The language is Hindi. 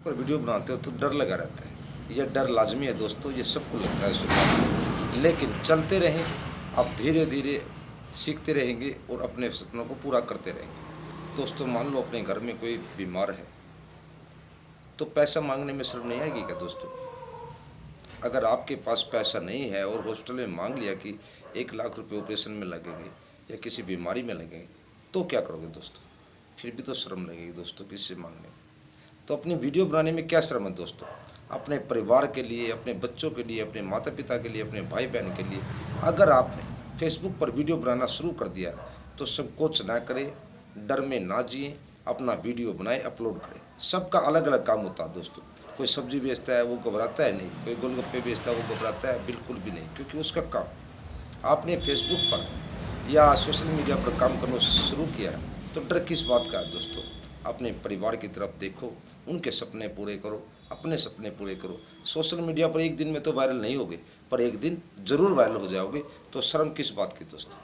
पर वीडियो बनाते हो तो डर लगा रहता है। यह डर लाजमी है दोस्तों, ये सबको लगता है शुरुआत में, लेकिन चलते रहें। आप धीरे धीरे सीखते रहेंगे और अपने सपनों को पूरा करते रहेंगे। दोस्तों मान लो अपने घर में कोई बीमार है तो पैसा मांगने में शर्म नहीं आएगी क्या दोस्तों? अगर आपके पास पैसा नहीं है और हॉस्पिटल में मांग लिया कि 1 लाख रुपए ऑपरेशन में लगेंगे या किसी बीमारी में लगेंगे, तो क्या करोगे दोस्तों? फिर भी तो शर्म लगेगी दोस्तों किसी से मांगने में। तो अपनी वीडियो बनाने में क्या शर्म है दोस्तों? अपने परिवार के लिए, अपने बच्चों के लिए, अपने माता पिता के लिए, अपने भाई बहन के लिए अगर आपने फेसबुक पर वीडियो बनाना शुरू कर दिया तो संकोच ना करें, डर में ना जिए, अपना वीडियो बनाए, अपलोड करें। सबका अलग अलग काम होता है दोस्तों। कोई सब्जी बेचता है वो घबराता है नहीं, कोई गोलगप्पे बेचता है वो घबराता है बिल्कुल भी नहीं, क्योंकि उसका काम आपने फेसबुक पर या सोशल मीडिया पर काम करना शुरू किया है तो डर किस बात का है दोस्तों? अपने परिवार की तरफ देखो, उनके सपने पूरे करो, अपने सपने पूरे करो। सोशल मीडिया पर एक दिन में तो वायरल नहीं होगे, पर एक दिन ज़रूर वायरल हो जाओगे, तो शर्म किस बात की दोस्तों?